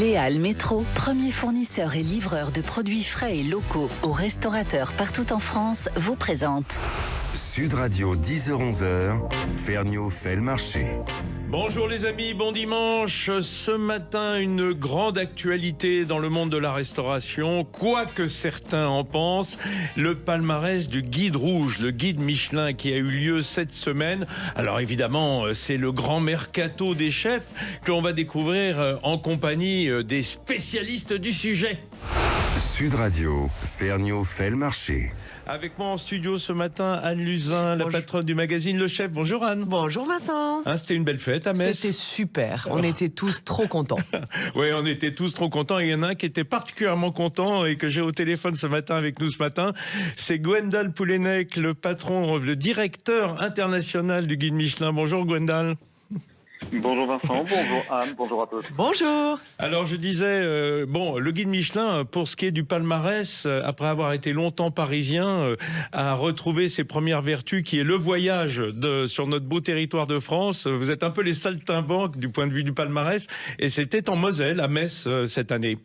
Léal Métro, premier fournisseur et livreur de produits frais et locaux aux restaurateurs partout en France, vous présente Sud Radio 10h-11h, Ferniaud fait le marché. Bonjour les amis, bon dimanche. Ce matin, une grande actualité dans le monde de la restauration, quoi que certains en pensent, le palmarès du Guide Rouge, le guide Michelin qui a eu lieu cette semaine. Alors évidemment, c'est le grand mercato des chefs que l'on va découvrir en compagnie des spécialistes du sujet. Sud Radio, Ferniaud fait le marché. Avec moi en studio ce matin, Anne Luzin, la patronne du magazine Le Chef. Bonjour Anne. Bonjour Vincent. C'était une belle fête à Metz. C'était super, on était tous trop contents. Oui, on était tous trop contents. Et il y en a un qui était particulièrement content et que j'ai au téléphone ce matin avec nous ce matin. C'est Gwendal Poulenec, le patron, le directeur international du guide Michelin. Bonjour Gwendal. Bonjour Vincent, bonjour Anne, bonjour à tous. Bonjour. Alors je disais, le guide Michelin, pour ce qui est du palmarès, après avoir été longtemps parisien, a retrouvé ses premières vertus qui est le voyage sur notre beau territoire de France. Vous êtes un peu les saltimbanques du point de vue du palmarès et c'était en Moselle, à Metz, cette année.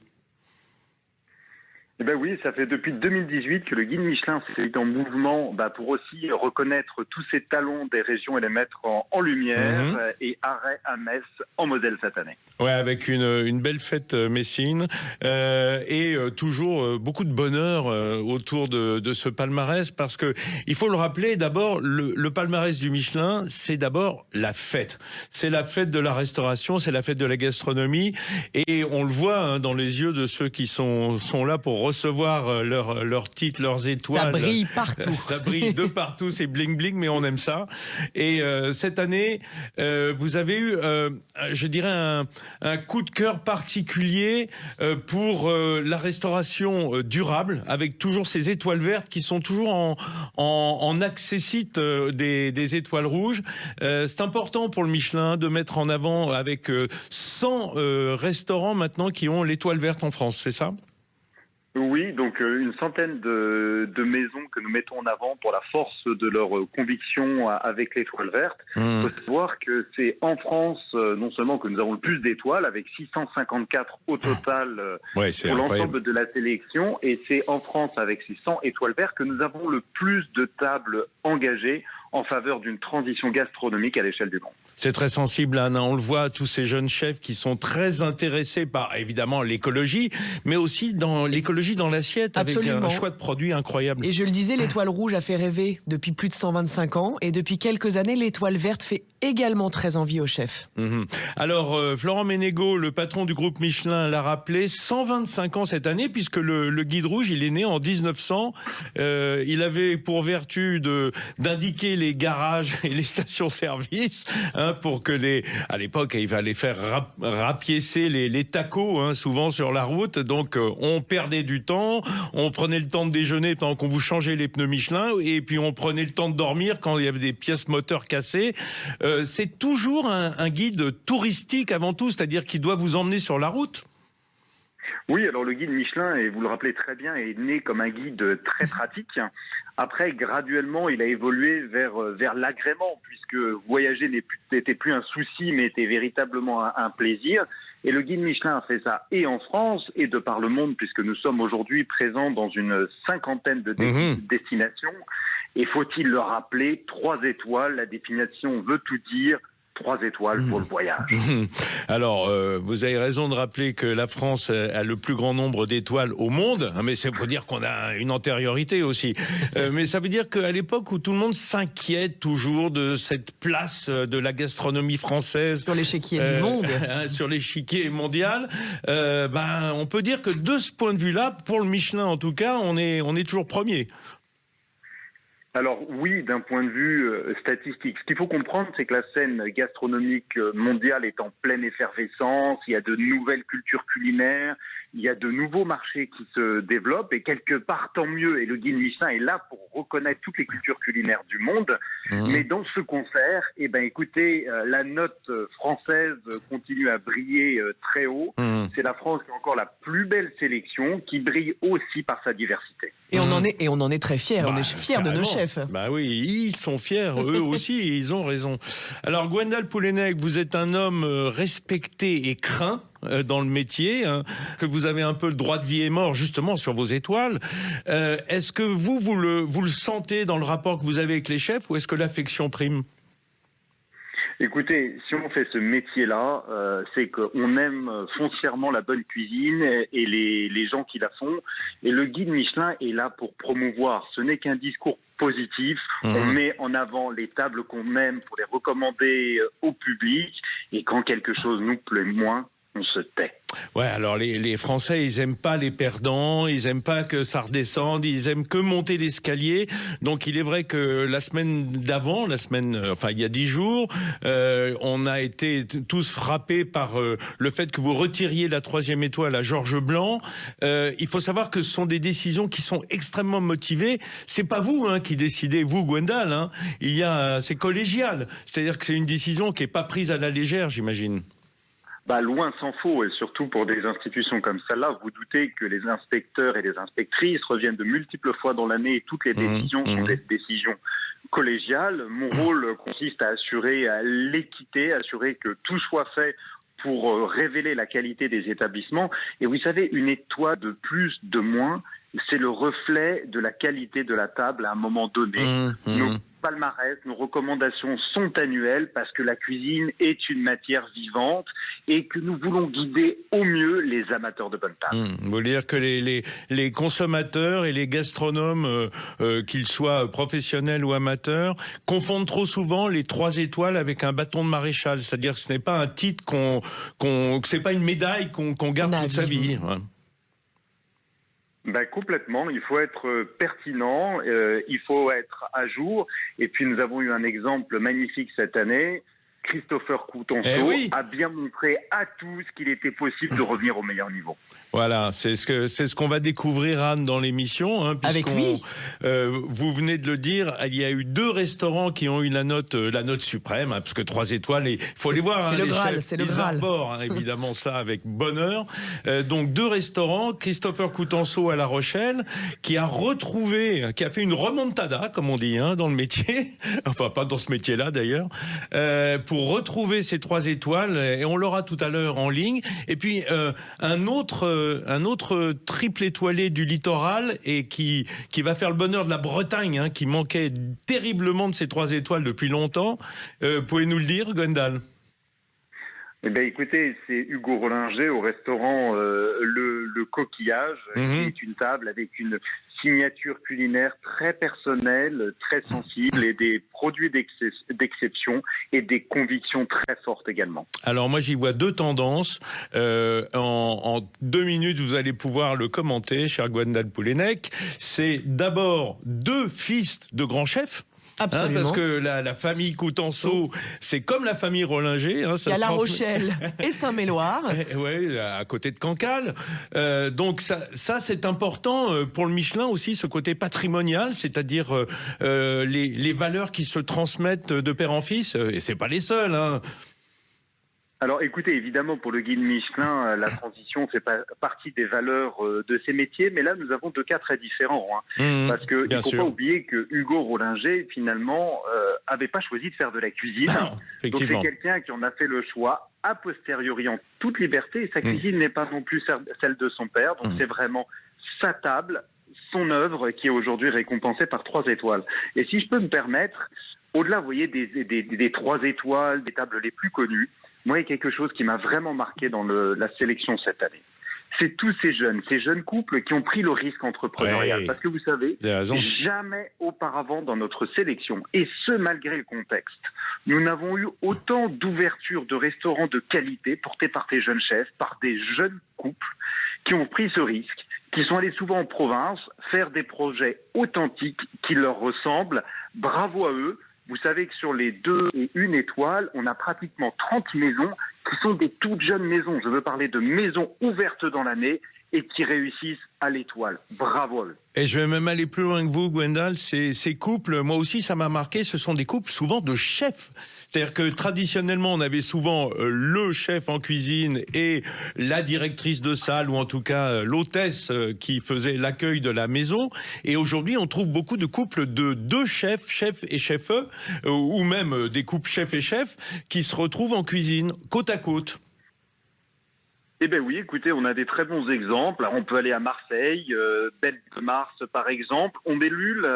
Eh ben oui, ça fait depuis 2018 que le guide Michelin s'est mis en mouvement pour aussi reconnaître tous ces talents des régions et les mettre en lumière. Et arrêt à Metz en Moselle cette année. Ouais, avec une belle fête messine et toujours beaucoup de bonheur autour de ce palmarès, parce que il faut le rappeler, d'abord le palmarès du Michelin, c'est d'abord la fête. C'est la fête de la restauration, c'est la fête de la gastronomie, et on le voit dans les yeux de ceux qui sont là pour recevoir leurs titres, leurs étoiles. Ça brille partout. Ça brille de partout, c'est bling bling, mais on aime ça. Et cette année, vous avez eu, je dirais, un coup de cœur particulier pour la restauration durable, avec toujours ces étoiles vertes qui sont toujours en accessite des étoiles rouges. C'est important pour le Michelin de mettre en avant avec 100 restaurants maintenant qui ont l'étoile verte en France, c'est ça ? Oui, donc une centaine de maisons que nous mettons en avant pour la force de leur conviction avec l'étoile verte. Il faut savoir que c'est en France, non seulement que nous avons le plus d'étoiles, avec 654 au total pour l'ensemble de la sélection, et c'est en France, avec ces 100 étoiles vertes, que nous avons le plus de tables engagées en faveur d'une transition gastronomique à l'échelle du monde. C'est très sensible, Anne. On le voit, tous ces jeunes chefs qui sont très intéressés par, évidemment, l'écologie, mais aussi dans l'écologie dans l'assiette, avec un choix de produits incroyable. Et je le disais, l'étoile rouge a fait rêver depuis plus de 125 ans, et depuis quelques années, l'étoile verte fait également très envie aux chefs. Alors, Florent Ménégo, le patron du groupe Michelin, l'a rappelé, 125 ans cette année, puisque le guide rouge, il est né en 1900. Il avait pour vertu d'indiquer les garages et les stations-service, pour que à l'époque, il fallait faire rapiécer les tacos, souvent sur la route. Donc, on perdait du temps, on prenait le temps de déjeuner pendant qu'on vous changeait les pneus Michelin, et puis on prenait le temps de dormir quand il y avait des pièces moteurs cassées. C'est toujours un guide touristique avant tout, c'est-à-dire qu'il doit vous emmener sur la route. Oui, alors le guide Michelin, et vous le rappelez très bien, est né comme un guide très pratique. Après, graduellement, il a évolué vers l'agrément, puisque voyager n'était plus un souci, mais était véritablement un plaisir. Et le guide Michelin a fait ça et en France et de par le monde, puisque nous sommes aujourd'hui présents dans une cinquantaine de destinations. Et faut-il le rappeler, 3 étoiles, la définition veut tout dire. 3 étoiles pour le voyage. Alors, vous avez raison de rappeler que la France a le plus grand nombre d'étoiles au monde, mais c'est pour dire qu'on a une antériorité aussi. Mais ça veut dire qu'à l'époque où tout le monde s'inquiète toujours de cette place de la gastronomie française sur l'échiquier du monde, sur l'échiquier mondial, on peut dire que de ce point de vue-là, pour le Michelin en tout cas, on est toujours premier. Alors oui, d'un point de vue statistique. Ce qu'il faut comprendre, c'est que la scène gastronomique mondiale est en pleine effervescence. Il y a de nouvelles cultures culinaires, il y a de nouveaux marchés qui se développent, et quelque part tant mieux. Et le guide Michelin est là pour reconnaître toutes les cultures culinaires du monde. Mais dans ce concert, écoutez, la note française continue à briller très haut. C'est la France qui a encore la plus belle sélection, qui brille aussi par sa diversité. Et on en est très fiers. On est fiers de nos chefs. Bah oui, ils sont fiers, eux aussi, et ils ont raison. Alors, Gwendal Poulenec, vous êtes un homme respecté et craint dans le métier, hein, que vous avez un peu le droit de vie et mort justement sur vos étoiles. Est-ce que vous le sentez dans le rapport que vous avez avec les chefs, ou est-ce que l'affection prime ? Écoutez, si on fait ce métier-là, c'est qu'on aime foncièrement la bonne cuisine et les gens qui la font. Et le guide Michelin est là pour promouvoir. Ce n'est qu'un discours positif. On met en avant les tables qu'on aime pour les recommander au public. Et quand quelque chose nous plaît moins, on se tait. Ouais, alors les Français, ils aiment pas les perdants, ils aiment pas que ça redescende, ils aiment que monter l'escalier. Donc il est vrai que la semaine d'avant, il y a 10 jours, on a été tous frappés par le fait que vous retiriez la 3e étoile à Georges Blanc. Il faut savoir que ce sont des décisions qui sont extrêmement motivées. C'est pas vous qui décidez, vous Gwendal. C'est collégial. C'est-à-dire que c'est une décision qui est pas prise à la légère, j'imagine. Loin s'en faut, et surtout pour des institutions comme celle-là, vous doutez que les inspecteurs et les inspectrices reviennent de multiples fois dans l'année et toutes les décisions sont des décisions collégiales. Mon rôle consiste à assurer l'équité, assurer que tout soit fait pour révéler la qualité des établissements. Et vous savez, une étoile de plus, de moins, c'est le reflet de la qualité de la table à un moment donné. Nos palmarès, nos recommandations sont annuelles parce que la cuisine est une matière vivante et que nous voulons guider au mieux les amateurs de bonne table. Vous voulez dire que les consommateurs et les gastronomes, qu'ils soient professionnels ou amateurs, confondent trop souvent les 3 étoiles avec un bâton de maréchal. C'est-à-dire que ce n'est pas un titre que c'est pas une médaille qu'on garde toute sa vie. Complètement, il faut être pertinent, il faut être à jour. Et puis nous avons eu un exemple magnifique cette année. Christopher Coutenceau a bien montré à tous qu'il était possible de revenir au meilleur niveau. Voilà, c'est ce qu'on va découvrir, Anne, dans l'émission. Avec lui. Vous venez de le dire, il y a eu 2 restaurants qui ont eu la note suprême, parce que 3 étoiles, il faut les voir. C'est le Graal, c'est le Graal. Ils arborent évidemment ça avec bonheur. Donc 2 restaurants, Christopher Coutenceau à La Rochelle, qui a fait une remontada, comme on dit, dans le métier, enfin pas dans ce métier-là d'ailleurs, pour retrouver ces 3 étoiles, et on l'aura tout à l'heure en ligne. Et puis un autre triple étoilé du littoral et qui va faire le bonheur de la Bretagne, qui manquait terriblement de ces 3 étoiles depuis longtemps. Pouvez-nous le dire, Gwendal ? Écoutez, c'est Hugo Rollinger au restaurant Le Coquillage, qui est une table avec une signature culinaire très personnelle, très sensible, et des produits d'exception et des convictions très fortes également. Alors moi j'y vois 2 tendances. En 2 minutes vous allez pouvoir le commenter, cher Gwendal Poulenec. C'est d'abord 2 fils de grands chefs. Absolument. Parce que la famille Coutenceau, c'est comme la famille Rollinger. Il y a La Rochelle et Saint-Méloire. Oui, à côté de Cancale. Donc ça c'est important pour le Michelin aussi, ce côté patrimonial, c'est-à-dire les valeurs qui se transmettent de père en fils. Et c'est pas les seuls. Alors écoutez, évidemment pour le guide Michelin, la transition fait partie des valeurs de ces métiers, mais là nous avons 2 cas très différents, parce que il faut pas oublier que Hugo Rollinger finalement avait pas choisi de faire de la cuisine, donc c'est quelqu'un qui en a fait le choix a posteriori en toute liberté, et sa cuisine n'est pas non plus celle de son père, donc c'est vraiment sa table, son œuvre qui est aujourd'hui récompensée par 3 étoiles. Et si je peux me permettre, au-delà, vous voyez, des 3 étoiles, des tables les plus connues, moi, il y a quelque chose qui m'a vraiment marqué dans la sélection cette année. C'est tous ces jeunes couples qui ont pris le risque entrepreneurial. Parce que vous savez, jamais auparavant dans notre sélection, et ce malgré le contexte, nous n'avons eu autant d'ouverture de restaurants de qualité portés par des jeunes chefs, par des jeunes couples qui ont pris ce risque, qui sont allés souvent en province faire des projets authentiques qui leur ressemblent. Bravo à eux. Vous savez que sur les 2 et 1 étoile, on a pratiquement 30 maisons qui sont des toutes jeunes maisons. Je veux parler de maisons ouvertes dans l'année et qui réussissent à l'étoile. Bravo. Et je vais même aller plus loin que vous, Gwendal. Ces couples, moi aussi, ça m'a marqué. Ce sont des couples souvent de chefs. C'est-à-dire que traditionnellement, on avait souvent le chef en cuisine et la directrice de salle, ou en tout cas l'hôtesse qui faisait l'accueil de la maison. Et aujourd'hui, on trouve beaucoup de couples de deux chefs, chefs et chefs, ou même des couples chefs et chefs, qui se retrouvent en cuisine, côte à côte. Eh bien oui, écoutez, on a des très bons exemples. Alors, on peut aller à Marseille, Belle de Mars par exemple. On Bélulle,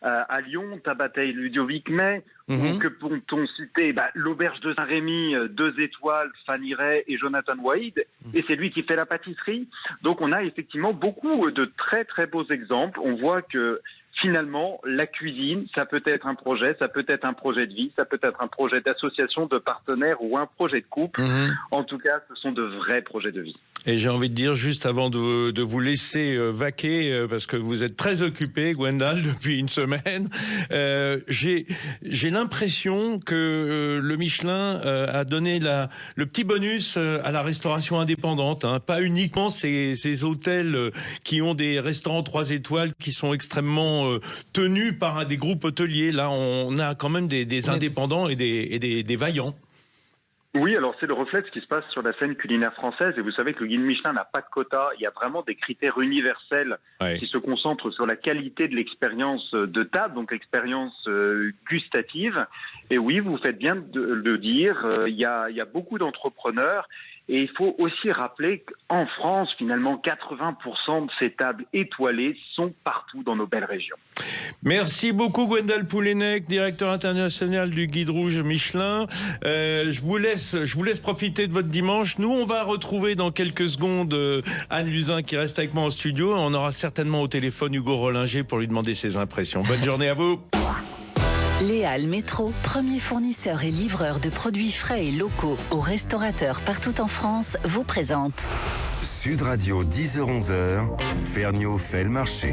à Lyon, Tabatel Ludovic May. Que peut-on citer l'auberge de Saint-Rémy, 2 étoiles, Fanny Ray et Jonathan Wade. Et c'est lui qui fait la pâtisserie. Donc on a effectivement beaucoup de très très beaux exemples. On voit que finalement, la cuisine, ça peut être un projet, ça peut être un projet de vie, ça peut être un projet d'association, de partenaire ou un projet de couple. En tout cas, ce sont de vrais projets de vie. Et j'ai envie de dire, juste avant de vous laisser vaquer, parce que vous êtes très occupé, Gwendal, depuis une semaine, j'ai l'impression que le Michelin a donné le petit bonus à la restauration indépendante. Hein. Pas uniquement ces hôtels qui ont des restaurants 3 étoiles qui sont extrêmement tenus par des groupes hôteliers. Là, on a quand même des indépendants et des vaillants. Oui, alors c'est le reflet de ce qui se passe sur la scène culinaire française. Et vous savez que le guide Michelin n'a pas de quota. Il y a vraiment des critères universels qui se concentrent sur la qualité de l'expérience de table, donc l'expérience gustative. Et oui, vous faites bien de le dire, il y a beaucoup d'entrepreneurs. Et il faut aussi rappeler qu'en France, finalement, 80% de ces tables étoilées sont partout dans nos belles régions. Merci beaucoup Gwendal Poulenec, directeur international du Guide Rouge Michelin. Je vous laisse profiter de votre dimanche. Nous, on va retrouver dans quelques secondes Anne Luzin qui reste avec moi en studio. On aura certainement au téléphone Hugo Rollinger pour lui demander ses impressions. Bonne journée à vous. Léal Métro, premier fournisseur et livreur de produits frais et locaux aux restaurateurs partout en France, vous présente Sud Radio, 10h-11h, Ferniaud fait le marché.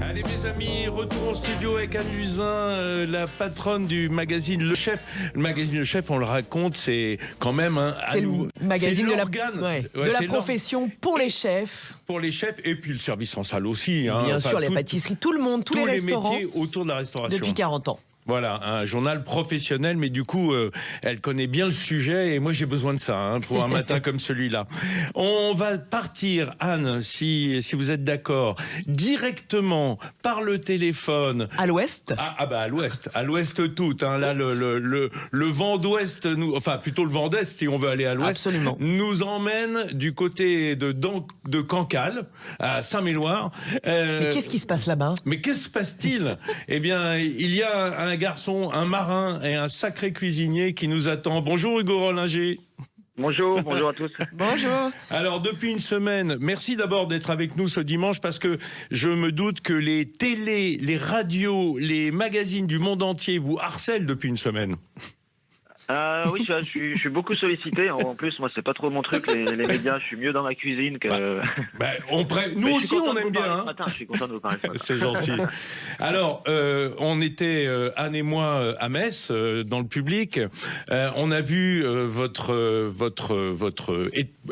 Allez mes amis, retour en studio avec Anne Luzin, la patronne du magazine Le Chef. Le magazine Le Chef, on le raconte, c'est quand même c'est le magazine de la profession pour les chefs. Pour les chefs et puis le service en salle aussi. Hein. Bien sûr, les pâtisseries, tout le monde, tous les restaurants. Métiers autour de la restauration. Depuis 40 ans. Voilà, un journal professionnel, mais du coup, elle connaît bien le sujet et moi j'ai besoin de ça pour un matin comme celui-là. On va partir, Anne, si vous êtes d'accord, directement par le téléphone. À l'ouest. À l'ouest tout. Hein. Là, le vent d'ouest, enfin plutôt le vent d'est, si on veut aller à l'ouest, absolument, nous emmène du côté de Cancale, à Saint-Méloire. Mais qu'est-ce qui se passe là-bas ? Mais qu'est-ce qui se passe-t-il ? Eh bien, il y a un garçon, un marin et un sacré cuisinier qui nous attend. Bonjour Hugo Rollinger. Bonjour à tous. Bonjour. Alors depuis une semaine, merci d'abord d'être avec nous ce dimanche parce que je me doute que les télés, les radios, les magazines du monde entier vous harcèlent depuis une semaine. Oui, je suis beaucoup sollicité. En plus, moi, c'est pas trop mon truc, les médias. Je suis mieux dans ma cuisine que. Nous aussi, on aime bien. Hein. Je suis content de vous parler ce matin. C'est gentil. Alors, on était, Anne et moi, à Metz, dans le public. On a vu votre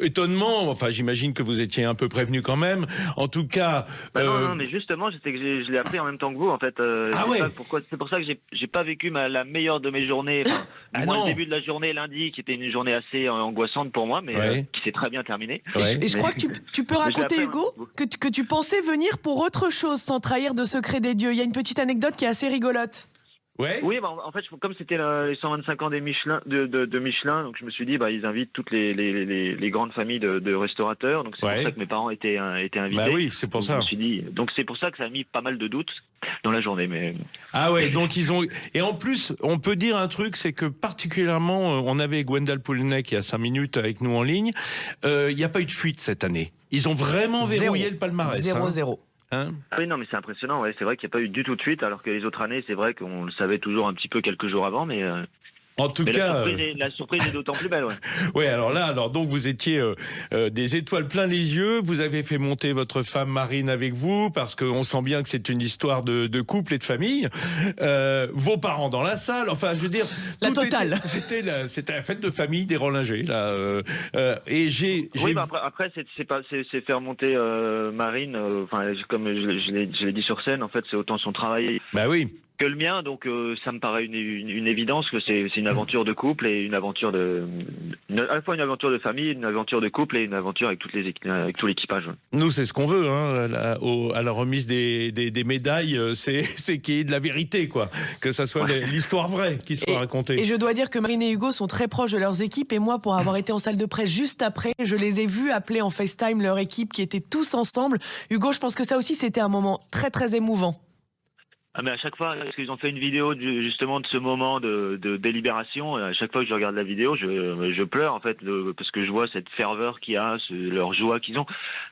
étonnement. Enfin, j'imagine que vous étiez un peu prévenu quand même. En tout cas. Non, mais justement, je l'ai appris en même temps que vous, en fait. C'est pour ça que j'ai pas vécu la meilleure de mes journées. Le début de la journée lundi, qui était une journée assez angoissante pour moi, mais qui s'est très bien terminée. Et je crois que tu peux raconter, Hugo, que tu pensais venir pour autre chose sans trahir de secret des dieux. Il y a une petite anecdote qui est assez rigolote. Oui, en fait, comme c'était les 125 ans de Michelin, donc je me suis dit, ils invitent toutes les grandes familles de restaurateurs, donc c'est pour ça que mes parents étaient invités. Oui, c'est pour ça. Je me suis dit, donc c'est pour ça que ça a mis pas mal de doutes dans la journée. Mais donc ils ont. Et en plus, on peut dire un truc, c'est que particulièrement, on avait Gwendal Poulenec il y a 5 minutes avec nous en ligne. Il n'y a pas eu de fuite cette année. Ils ont vraiment verrouillé le palmarès. 0-0. Hein oui, non, mais c'est impressionnant. Ouais. C'est vrai qu'il n'y a pas eu du tout de suite, alors que les autres années, c'est vrai qu'on le savait toujours un petit peu quelques jours avant, mais En tout cas, la surprise est d'autant plus belle. Ouais, alors donc vous étiez des étoiles plein les yeux. Vous avez fait monter votre femme Marine avec vous parce qu'on sent bien que c'est une histoire de couple et de famille. Vos parents dans la salle. Enfin, je veux dire, la totale. C'était la fête de famille des Rollinger là. Et oui, bah après c'est faire monter Marine. Enfin, comme je l'ai dit sur scène, en fait, c'est autant son travail. Bah oui. Que le mien, donc ça me paraît une évidence que c'est une aventure de couple et une aventure à la fois une aventure de famille, une aventure de couple et une aventure avec avec tout l'équipage. Nous, c'est ce qu'on veut, hein, à la remise des médailles, c'est qu'il y ait de la vérité, quoi, que ça soit l'histoire vraie qui soit racontée. Et je dois dire que Marine et Hugo sont très proches de leurs équipes, et moi, pour avoir été en salle de presse juste après, je les ai vus appeler en FaceTime leur équipe qui étaient tous ensemble. Hugo, je pense que ça aussi, c'était un moment très très émouvant. Ah, mais à chaque fois, parce qu'ils ont fait une vidéo justement de ce moment de délibération, à chaque fois que je regarde la vidéo, je pleure en fait, parce que je vois cette ferveur qu'il y a, leur joie qu'ils ont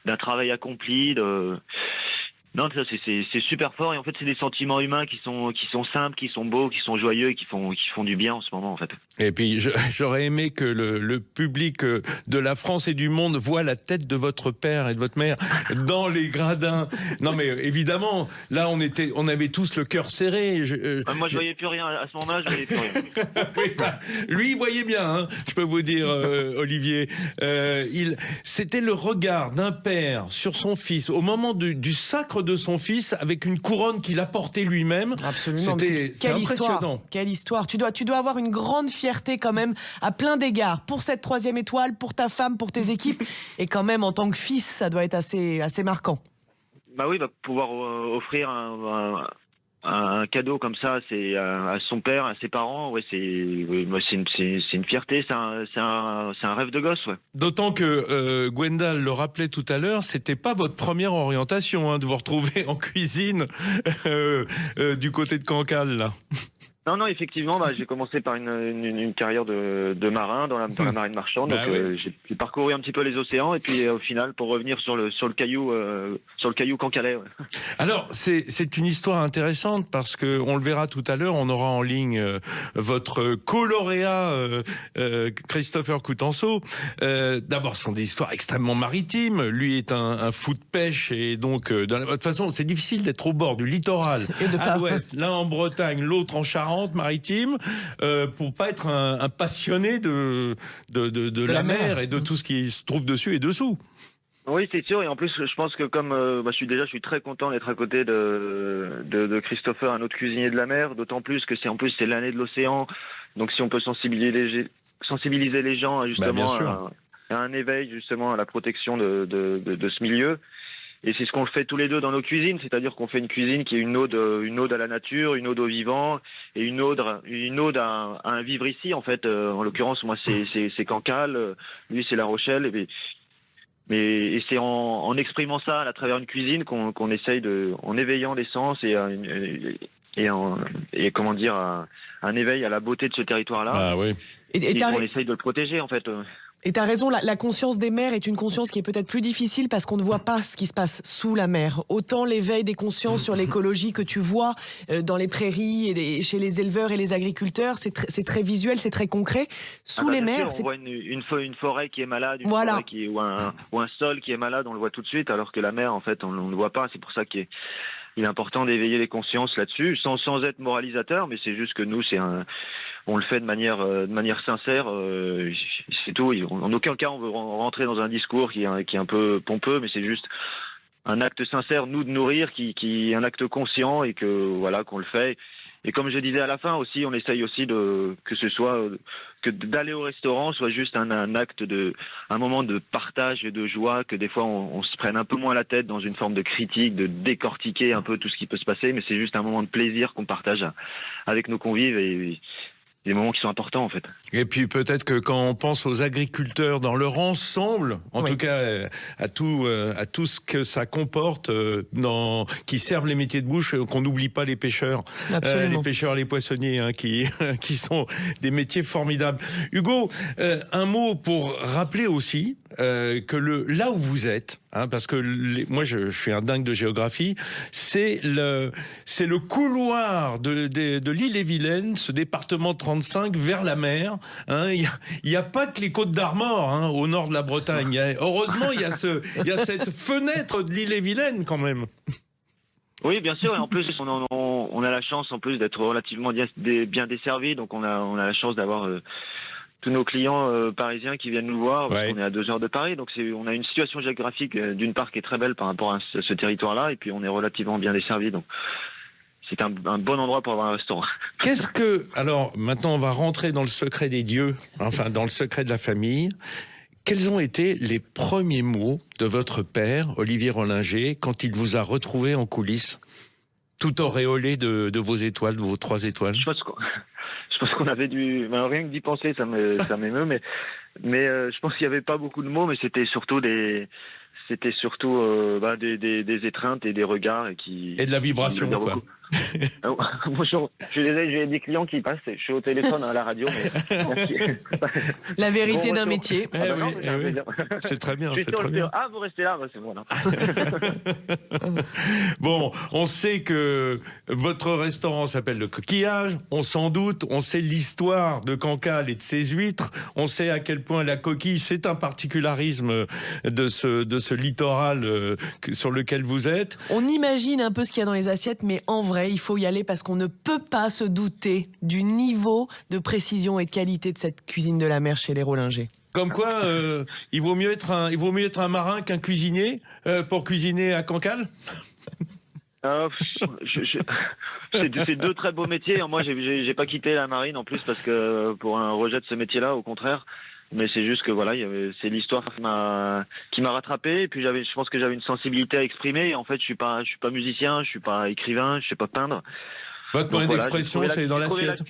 d'un travail accompli. Non, ça c'est super fort, et en fait c'est des sentiments humains qui sont simples, qui sont beaux, qui sont joyeux et qui font du bien en ce moment en fait. Et puis j'aurais aimé que le public de la France et du monde voit la tête de votre père et de votre mère dans les gradins. Non mais évidemment, là on avait tous le cœur serré. Moi je voyais plus rien à ce moment-là, je voyais plus rien. Oui, bah, lui il voyait bien, hein, je peux vous dire, Olivier. C'était le regard d'un père sur son fils au moment du sacre de son fils, avec une couronne qu'il a portée lui-même. Absolument. C'était impressionnant. Quelle histoire. Tu dois avoir une grande fierté quand même à plein d'égards pour cette 3e étoile, pour ta femme, pour tes équipes, et quand même en tant que fils, ça doit être assez marquant. Bah oui, pouvoir offrir un cadeau comme ça, à son père, à ses parents, c'est une fierté, c'est un rêve de gosse, ouais. D'autant que Gwendal le rappelait tout à l'heure, c'était pas votre première orientation, hein, de vous retrouver en cuisine du côté de Cancale, là. Non, effectivement, j'ai commencé par une carrière de marin dans la marine marchande. Bah donc j'ai parcouru un petit peu les océans, et puis au final, pour revenir sur le caillou cancalais. Ouais. Alors, c'est une histoire intéressante parce que on le verra tout à l'heure, on aura en ligne votre co-lauréat Christopher Coutenceau. D'abord, ce sont des histoires extrêmement maritimes. Lui est un fou de pêche, et donc de toute façon, c'est difficile d'être au bord du littoral à l'ouest, l'un en Bretagne, l'autre en Charente maritime, pour pas être un passionné de la mer et de tout ce qui se trouve dessus et dessous. Oui, c'est sûr, et en plus je pense que comme je suis très content d'être à côté de Christopher, un autre cuisinier de la mer, d'autant plus que c'est l'année de l'océan, donc si on peut sensibiliser les gens justement à un éveil, justement à la protection de ce milieu. Et c'est ce qu'on fait tous les deux dans nos cuisines, c'est-à-dire qu'on fait une cuisine qui est une ode à la nature, une ode au vivant, et une ode à un vivre ici, en fait. En l'occurrence, moi, c'est Cancale, lui, c'est La Rochelle, et c'est en exprimant ça à travers une cuisine qu'on essaye en éveillant les sens et comment dire, un éveil à la beauté de ce territoire-là. Ah oui. Et qu'on essaye de le protéger, en fait. Et t'as raison, la conscience des mers est une conscience qui est peut-être plus difficile parce qu'on ne voit pas ce qui se passe sous la mer. Autant l'éveil des consciences sur l'écologie que tu vois dans les prairies et chez les éleveurs et les agriculteurs, c'est très visuel, c'est très concret. Sous les mers, on voit une forêt qui est malade, forêt ou un sol qui est malade, on le voit tout de suite, alors que la mer, en fait, on ne le voit pas. C'est pour ça qu'il est important d'éveiller les consciences là-dessus, sans être moralisateur, mais c'est juste que nous, on le fait de manière sincère, c'est tout. En aucun cas, on veut rentrer dans un discours qui est un peu pompeux, mais c'est juste un acte sincère, nous, de nourrir, qui est un acte conscient, et qu'on le fait. Et comme je disais à la fin aussi, on essaye aussi que d'aller au restaurant soit juste un acte un moment de partage et de joie, que des fois on se prenne un peu moins la tête dans une forme de critique, de décortiquer un peu tout ce qui peut se passer, mais c'est juste un moment de plaisir qu'on partage avec nos convives, et des moments qui sont importants, en fait. Et puis peut-être que quand on pense aux agriculteurs dans leur ensemble, en tout cas à tout ce que ça comporte, qui servent les métiers de bouche, qu'on n'oublie pas les pêcheurs, les pêcheurs, les poissonniers, hein, qui sont des métiers formidables. Hugo, un mot pour rappeler aussi que là où vous êtes, parce que moi je suis un dingue de géographie, c'est le couloir de l'Ille-et-Vilaine, ce département 35 vers la mer. Il n'y a pas que les Côtes d'Armor au nord de la Bretagne. Heureusement, il y a cette fenêtre de l'Ille-et-Vilaine quand même. Oui, bien sûr, et en plus on a la chance en plus d'être relativement bien desservis, donc on a la chance d'avoir tous nos clients parisiens qui viennent nous voir, parce qu'on est à 2 heures de Paris, donc on a une situation géographique d'une part qui est très belle par rapport à ce territoire-là, et puis on est relativement bien desservis, donc c'est un bon endroit pour avoir un restaurant. Alors maintenant on va rentrer dans le secret des dieux, enfin dans le secret de la famille. Quels ont été les premiers mots de votre père, Olivier Rollinger, quand il vous a retrouvé en coulisses, tout auréolé de vos étoiles, de vos 3 étoiles? Je pense qu'on avait rien que d'y penser, ça m'émeut, mais je pense qu'il n'y avait pas beaucoup de mots, mais c'était surtout des étreintes et des regards et de la vibration, quoi. Moi, j'ai des clients qui passent, je suis au téléphone à la radio, mais merci. La vérité d'un métier. C'est très bien, c'est très bien. Ah, vous restez là, c'est bon. Là. Bon, on sait que votre restaurant s'appelle Le Coquillage, on s'en doute, on sait l'histoire de Cancale et de ses huîtres, on sait à quel point la coquille, c'est un particularisme de ce littoral sur lequel vous êtes. On imagine un peu ce qu'il y a dans les assiettes, mais en vrai, il faut y aller parce qu'on ne peut pas se douter du niveau de précision et de qualité de cette cuisine de la mer chez les Rollinger. Comme quoi, il vaut mieux être un marin qu'un cuisinier pour cuisiner à Cancale. C'est 2 très beaux métiers. Moi, j'ai pas quitté la marine en plus parce que pour un rejet de ce métier-là, au contraire. Mais c'est juste que voilà, c'est l'histoire qui m'a rattrapé. Et puis je pense que j'avais une sensibilité à exprimer. Et en fait, je suis pas musicien, je suis pas écrivain, je sais pas peindre. Votre moyen d'expression, c'est dans l'assiette.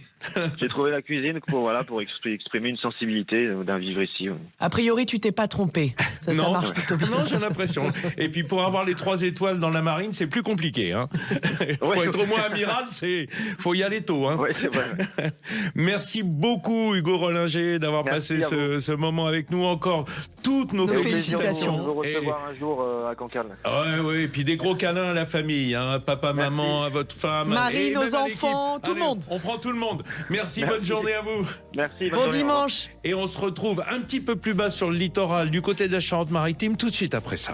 J'ai trouvé la cuisine pour exprimer une sensibilité d'un vivre ici. A priori, tu t'es pas trompé. Ça marche plutôt bien. Non, j'ai l'impression. Et puis pour avoir les 3 étoiles dans la marine, c'est plus compliqué. Faut être au moins amiral, faut y aller tôt. Ouais, c'est vrai. Merci beaucoup Hugo Rollinger d'avoir passé ce moment avec nous. Encore toutes nos félicitations. De vous recevoir un jour à Cancale. Ouais, et puis des gros câlins à la famille, papa, maman, à votre femme, Marie, nos enfants, tout le monde. On prend tout le monde. Merci, bonne journée à vous. Merci. Bon dimanche. Et on se retrouve un petit peu plus bas sur le littoral du côté de la Charente-Maritime tout de suite après ça.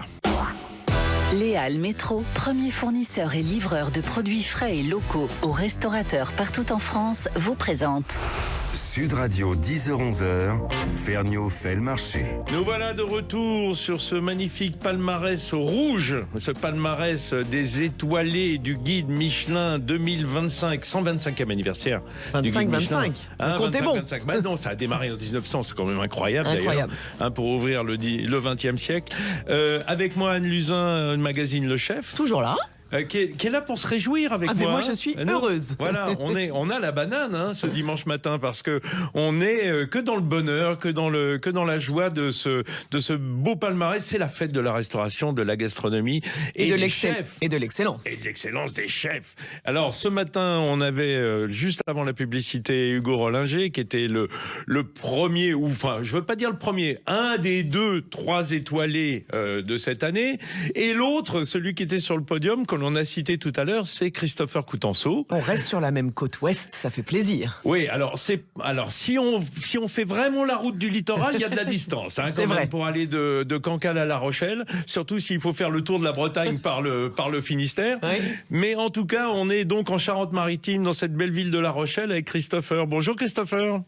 Léal Métro, premier fournisseur et livreur de produits frais et locaux aux restaurateurs partout en France, vous présente Sud Radio 10h-11h, Ferniaud fait le marché. Nous voilà de retour sur ce magnifique palmarès rouge, ce palmarès des étoilés du guide Michelin 2025, 125e anniversaire. 25. Comptez bon. 25. Bah non, ça a démarré en 1900, c'est quand même incroyable. D'ailleurs, pour ouvrir le 20e siècle. Avec moi, Anne Luzin, le magazine Le Chef. Toujours là. Qui est là pour se réjouir avec moi. Mais moi je suis heureuse. Voilà, on a la banane ce dimanche matin parce que on est que dans le bonheur, que dans la joie de ce beau palmarès. C'est la fête de la restauration, de la gastronomie et des chefs. Et de l'excellence. Et de l'excellence des chefs. Alors ce matin, on avait juste avant la publicité Hugo Rollinger qui était le premier, ou enfin je veux pas dire le premier, un des 3 étoilés de cette année, et l'autre, celui qui était sur le podium que l'on a cité tout à l'heure, c'est Christopher Coutenceau. On reste sur la même côte ouest, ça fait plaisir. Oui, alors si on fait vraiment la route du littoral, il y a de la distance. C'est vrai. Pour aller de Cancale à La Rochelle, surtout s'il faut faire le tour de la Bretagne par le Finistère. Oui. Mais en tout cas, on est donc en Charente-Maritime, dans cette belle ville de La Rochelle, avec Christopher. Bonjour Christopher.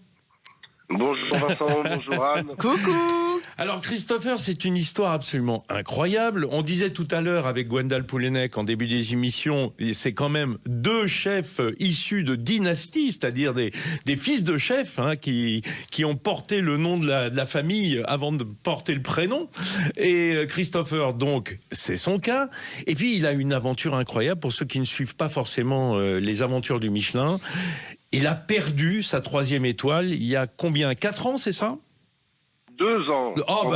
Bonjour Vincent, bonjour Anne. Coucou. Alors Christopher, c'est une histoire absolument incroyable. On disait tout à l'heure avec Gwendal Poulenec en début des émissions, c'est quand même 2 chefs issus de dynasties, c'est-à-dire des fils de chefs qui ont porté le nom de la famille avant de porter le prénom. Et Christopher, donc, c'est son cas. Et puis il a une aventure incroyable pour ceux qui ne suivent pas forcément les aventures du Michelin. Il a perdu sa 3e étoile il y a combien ? 4 ans, c'est ça ? 2 ans. Oh,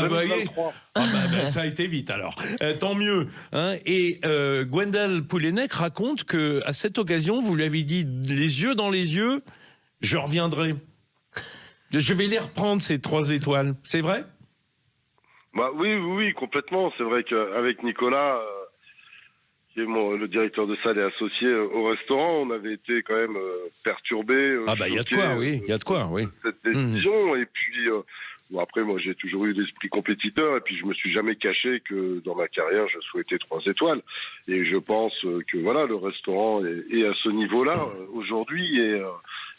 ça a été vite alors. Tant mieux. Et Gwendal Poulenec raconte qu'à cette occasion, vous lui avez dit les yeux dans les yeux, je reviendrai. Je vais les reprendre, ces 3 étoiles. C'est vrai ? Bah oui, complètement. C'est vrai qu'avec Nicolas, qui est le directeur de salle et associé au restaurant, on avait été quand même perturbés. Il y a de quoi, oui. Il y a de quoi, oui. Cette décision. Et puis, après, moi, j'ai toujours eu l'esprit compétiteur. Et puis, je me suis jamais caché que dans ma carrière, je souhaitais 3 étoiles. Et je pense que voilà, le restaurant est à ce niveau-là aujourd'hui.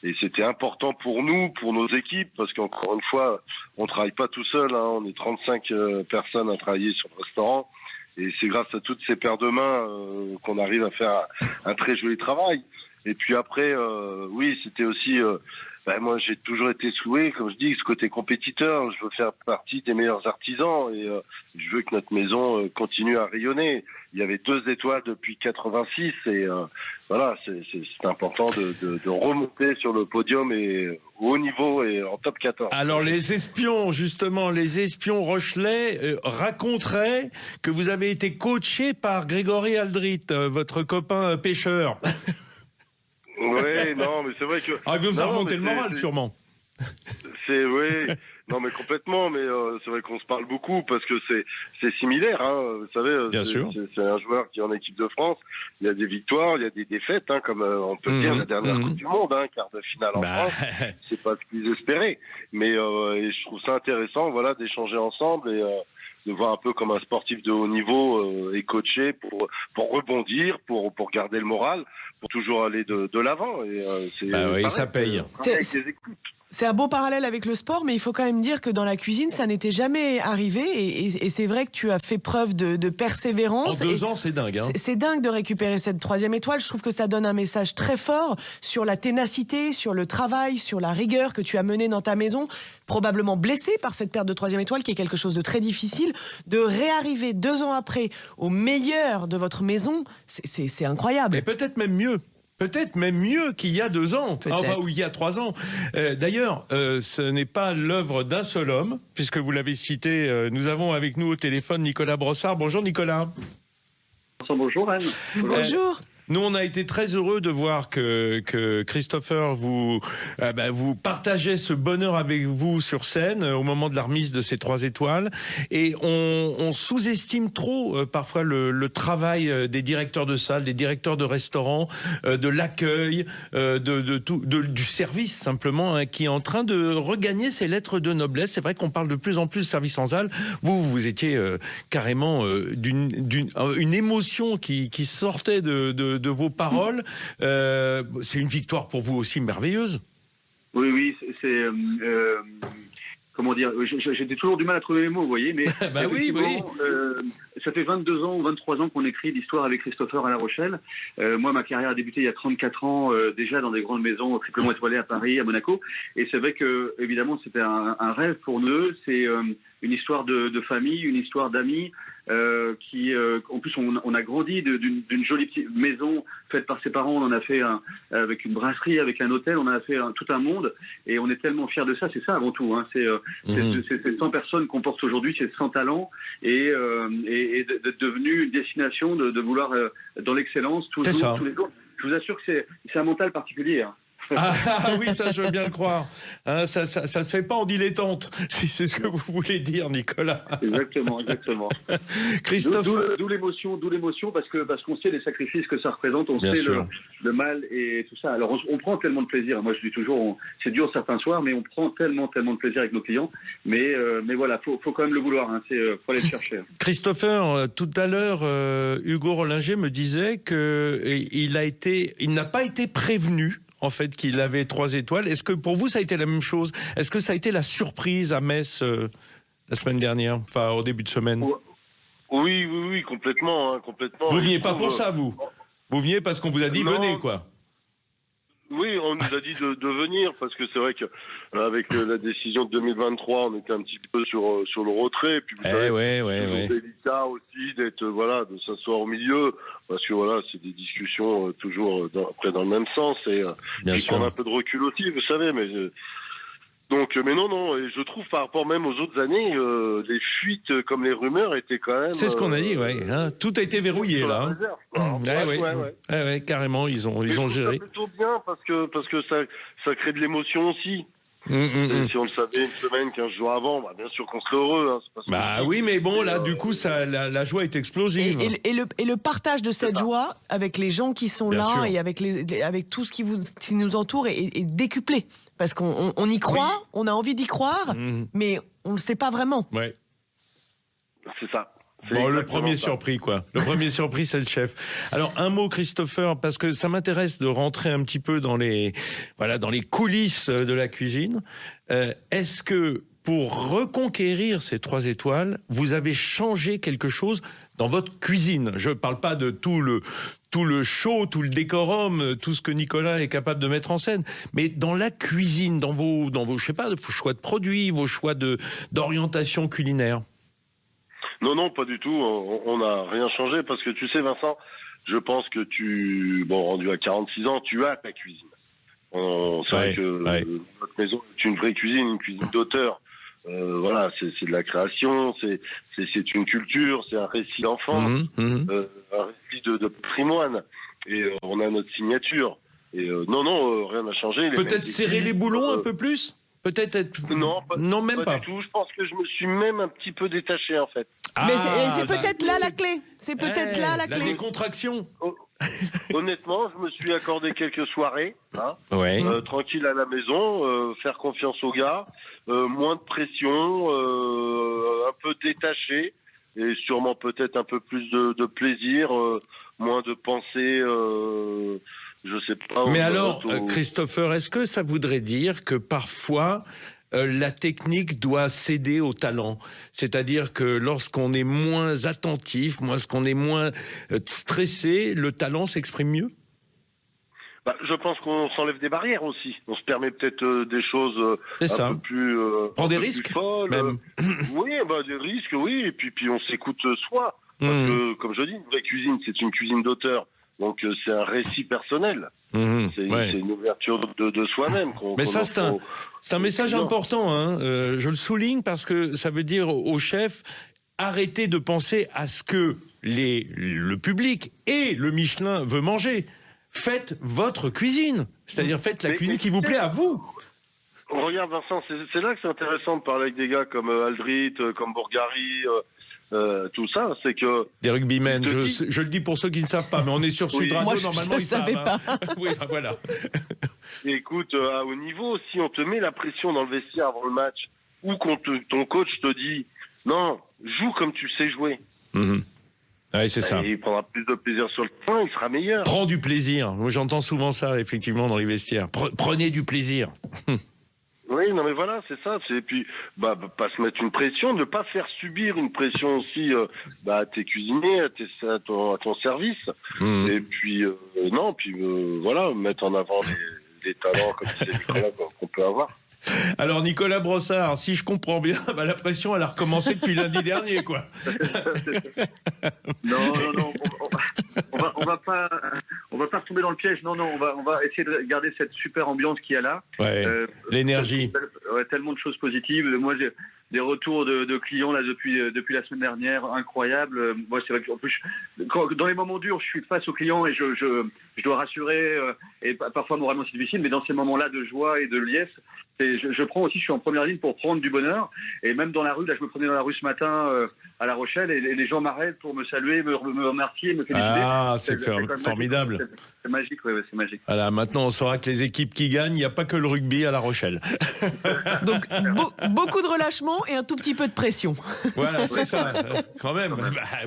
Et c'était important pour nous, pour nos équipes, parce qu'encore une fois, on travaille pas tout seul. On est 35 personnes à travailler sur le restaurant. Et c'est grâce à toutes ces paires de mains qu'on arrive à faire un très joli travail. Et puis après, oui, c'était aussi... moi, j'ai toujours été souhait, comme je dis, ce côté compétiteur. Je veux faire partie des meilleurs artisans et je veux que notre maison continue à rayonner. Il y avait 2 étoiles depuis 86 et voilà, c'est important de remonter sur le podium et au haut niveau et en top 14. Alors les espions, justement, les espions rochelais raconteraient que vous avez été coaché par Grégory Aldrit, votre copain pêcheur. Oui, non, mais c'est vrai que... il vous a remonté le moral, sûrement. Oui, non, mais complètement, mais c'est vrai qu'on se parle beaucoup parce que c'est similaire, vous savez. Bien sûr. C'est un joueur qui est en équipe de France, il y a des victoires, il y a des défaites, comme on peut dire la dernière Coupe du Monde, quart de finale en France, c'est pas ce qu'ils espéraient. Mais et je trouve ça intéressant, voilà, d'échanger ensemble et... de voir un peu comme un sportif de haut niveau est coaché pour rebondir, pour garder le moral, pour toujours aller de l'avant. Et oui, ça paye. C'est un beau parallèle avec le sport, mais il faut quand même dire que dans la cuisine, ça n'était jamais arrivé. Et c'est vrai que tu as fait preuve de persévérance. En 2 ans, c'est dingue. C'est dingue de récupérer cette 3e étoile. Je trouve que ça donne un message très fort sur la ténacité, sur le travail, sur la rigueur que tu as menée dans ta maison. Probablement blessé par cette perte de 3e étoile, qui est quelque chose de très difficile. De réarriver 2 ans après au meilleur de votre maison, c'est incroyable. Et peut-être même mieux. Peut-être même mieux qu'il y a 2 ans, ou il y a 3 ans. D'ailleurs, ce n'est pas l'œuvre d'un seul homme, puisque vous l'avez cité, nous avons avec nous au téléphone Nicolas Brossard. Bonjour Nicolas. Bonjour Anne. Bonjour. Nous, on a été très heureux de voir que Christopher vous partagez ce bonheur avec vous sur scène au moment de la remise de ces 3 étoiles. Et on sous-estime trop parfois le travail des directeurs de salle, des directeurs de restaurants, de l'accueil, du service simplement, qui est en train de regagner ses lettres de noblesse. C'est vrai qu'on parle de plus en plus de service en salle. Vous étiez carrément d'une émotion qui sortait de vos paroles. C'est une victoire pour vous aussi merveilleuse. Oui, c'est... comment dire, j'ai toujours du mal à trouver les mots, vous voyez, mais oui. Ça fait 22 ans ou 23 ans qu'on écrit l'histoire avec Christopher à La Rochelle. Moi, ma carrière a débuté il y a 34 ans, déjà dans des grandes maisons triplement étoilées à Paris, à Monaco. Et c'est vrai que, évidemment, c'était un rêve pour nous. C'est une histoire de famille, une histoire d'amis. En plus, on a grandi d'une jolie petite maison faite par ses parents. On en a fait avec une brasserie, avec un hôtel. On en a fait tout un monde. Et on est tellement fiers de ça. C'est ça avant tout. C'est 100 personnes qu'on porte aujourd'hui. C'est 100 talents. Et d'être devenu une destination, de vouloir dans l'excellence tous les jours. Je vous assure que c'est un mental particulier. Oui, ça je veux bien le croire. Ça se fait pas en dilettante, si c'est ce que vous voulez dire, Nicolas. Exactement. Christophe, d'où l'émotion, parce qu'on sait les sacrifices que ça représente, on sait le mal et tout ça. Alors on prend tellement de plaisir. Moi je dis toujours, c'est dur certains soirs, mais on prend tellement de plaisir avec nos clients. Mais voilà, faut quand même le vouloir. Faut aller le chercher. Christopher, tout à l'heure, Hugo Rollinger me disait qu'il n'a pas été prévenu. En fait, qu'il avait 3 étoiles. Est-ce que pour vous, ça a été la même chose? Est-ce que ça a été la surprise à Metz la semaine dernière, enfin au début de semaine? Oui, complètement. Vous veniez pas pour ça, vous? Vous veniez parce qu'on vous a dit venez, quoi? Oui, on nous a dit de venir parce que c'est vrai que avec la décision de 2023, on était un petit peu sur le retrait. Puis c'est délicat aussi de s'asseoir au milieu parce que c'est des discussions toujours dans le même sens et prendre un peu de recul aussi, vous savez. Mais non, et je trouve par rapport même aux autres années, les fuites comme les rumeurs étaient quand même... C'est ce qu'on a dit, tout a été verrouillé là. Carrément, ils ont géré. C'est plutôt bien parce que ça crée de l'émotion aussi. Et si on le savait une semaine, 15 jours avant, bien sûr qu'on serait heureux. Hein, c'est pas oui, mais bon, là, du coup, la joie est explosive. Et le partage de cette joie avec les gens qui sont là et avec tout ce qui nous entoure est décuplé. Parce qu'on y croit, on a envie d'y croire, mais on ne le sait pas vraiment. Ouais. C'est ça. Bon, le premier surpris, quoi. Le premier surpris, c'est le chef. Alors, un mot, Christopher, parce que ça m'intéresse de rentrer un petit peu dans les coulisses de la cuisine. Est-ce que, pour reconquérir ces 3 étoiles, vous avez changé quelque chose dans votre cuisine? Je ne parle pas de tout le show, tout le décorum, tout ce que Nicolas est capable de mettre en scène, mais dans la cuisine, dans vos je sais pas, vos choix de produits, vos choix d'orientation culinaire. Non, pas du tout. On n'a rien changé parce que tu sais, Vincent, je pense que rendu à 46 ans, tu as ta cuisine. C'est vrai que notre maison est une vraie cuisine, une cuisine d'auteur. Voilà, c'est de la création, c'est une culture, c'est un récit d'enfant, un récit de patrimoine. Et on a notre signature. Et rien n'a changé. Peut-être serrer les boulons un peu plus ? Peut-être être... Non, même pas. Du tout. Je pense que je me suis même un petit peu détaché, en fait. Mais c'est peut-être là la clé. C'est peut-être là la clé. La décontraction. Honnêtement, je me suis accordé quelques soirées, tranquille à la maison, faire confiance aux gars, moins de pression, un peu détaché, et sûrement peut-être un peu plus de plaisir, moins de pensée... je sais pas. Mais alors, Christopher, est-ce que ça voudrait dire que parfois la technique doit céder au talent? C'est-à-dire que lorsqu'on est moins attentif, lorsqu'on est moins stressé, le talent s'exprime mieux? Je pense qu'on s'enlève des barrières aussi. On se permet peut-être des choses un peu plus... Prends des risques folles. Même. Oui, des risques, oui. Et puis on s'écoute soi. Parce que, comme je dis, une vraie cuisine, c'est une cuisine d'auteur. Donc c'est un récit personnel. C'est une ouverture de soi-même. Mais ça, c'est un message important. Hein. Je le souligne parce que ça veut dire au chef, arrêtez de penser à ce que le public et le Michelin veut manger. Faites votre cuisine. C'est-à-dire faites la cuisine qui vous plaît à vous. Regarde Vincent, c'est là que c'est intéressant de parler avec des gars comme Aldrit, comme Bourgari... tout ça, c'est que... Des rugbymen, je le dis pour ceux qui ne savent pas, mais on est sur Sud Radio, normalement ils savent. Pas. Oui, voilà. Écoute, à haut niveau, si on te met la pression dans le vestiaire avant le match, ou quand ton coach te dit « Non, joue comme tu sais jouer ». Oui, c'est ça. Il prendra plus de plaisir sur le terrain, il sera meilleur. Prends du plaisir. Moi, j'entends souvent ça, effectivement, dans les vestiaires. Prenez du plaisir. Oui, non mais voilà, c'est ça. Et puis, pas se mettre une pression, ne pas faire subir une pression aussi à tes cuisiniers, à ton service. Et puis, voilà, mettre en avant les talents comme c'est Nicolas qu'on peut avoir. Alors Nicolas Brossard, si je comprends bien, la pression elle a recommencé depuis lundi dernier, quoi. Non, on va pas retomber dans le piège. Non, on va essayer de garder cette super ambiance qu'il y a là. Ouais, l'énergie. Tellement de choses positives. Moi, j'ai des retours de clients là depuis la semaine dernière, incroyables. Moi, c'est vrai que en plus, dans les moments durs, je suis face aux clients et je dois rassurer. Et parfois, moralement, c'est difficile, mais dans ces moments-là de joie et de liesse, je prends aussi, je suis en première ligne pour prendre du bonheur. Et même dans la rue, là, je me prenais dans la rue ce matin à La Rochelle et les gens m'arrêtent pour me saluer, me remercier, me féliciter. Ah, c'est formidable. C'est magique, c'est magique. Voilà, maintenant on saura que les équipes qui gagnent, il n'y a pas que le rugby à La Rochelle. Donc beaucoup de relâchement et un tout petit peu de pression. Voilà, c'est ça, quand même.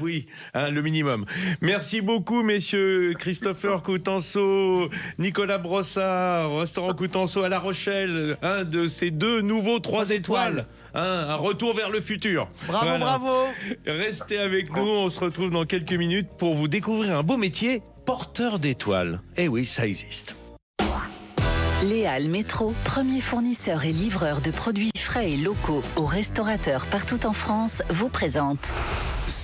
Oui, le minimum. Merci beaucoup, messieurs. Christopher Coutenceau, Nicolas Brossard, restaurant Coutenceau à La Rochelle, un de ces 2 nouveaux 3 étoiles. Un retour vers le futur. Bravo. Restez avec nous, on se retrouve dans quelques minutes pour vous découvrir un beau métier, porteur d'étoiles. Eh oui, ça existe. Léal Métro, premier fournisseur et livreur de produits frais et locaux aux restaurateurs partout en France, vous présente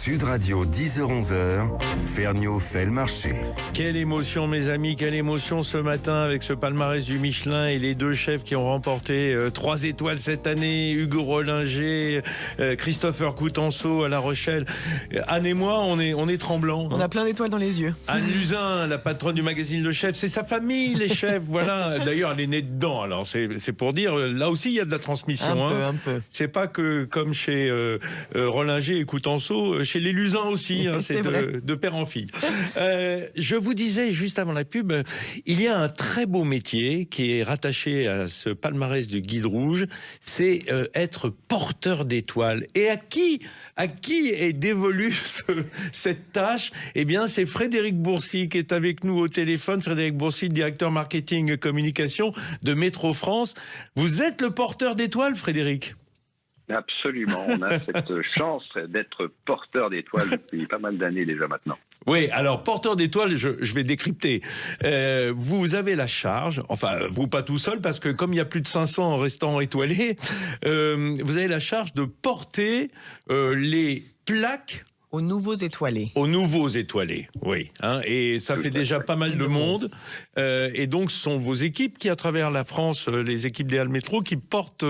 Sud Radio 10h-11h, Ferniaud fait le marché. Quelle émotion mes amis, quelle émotion ce matin avec ce palmarès du Michelin et les 2 chefs qui ont remporté 3 étoiles cette année, Hugo Rollinger, Christopher Coutenceau à La Rochelle. Anne et moi, on est tremblants. On a plein d'étoiles dans les yeux. Anne Luzin, la patronne du magazine Le Chef, c'est sa famille les chefs, voilà. D'ailleurs elle est née dedans, alors c'est pour dire, là aussi il y a de la transmission. Un peu. C'est pas que comme chez Rollinger et Coutenceau, chez les Luzin aussi, hein, c'est de père en fille. Je vous disais juste avant la pub, il y a un très beau métier qui est rattaché à ce palmarès du Guide Rouge, c'est être porteur d'étoiles. Et à qui est dévolue cette tâche? Eh bien, c'est Frédéric Bourcy qui est avec nous au téléphone. Frédéric Bourcy, directeur marketing et communication de Métro France. Vous êtes le porteur d'étoiles, Frédéric? Absolument, on a cette chance d'être porteur d'étoiles depuis pas mal d'années déjà maintenant. Oui, alors porteur d'étoiles, je vais décrypter. Vous avez la charge, enfin vous pas tout seul, parce que comme il y a plus de 500 restaurants étoilés, vous avez la charge de porter les plaques aux nouveaux étoilés. Aux nouveaux étoilés, oui. Hein, et ça fait déjà pas mal de monde. Et donc, ce sont vos équipes qui, à travers la France, les équipes des Halles Métro, qui portent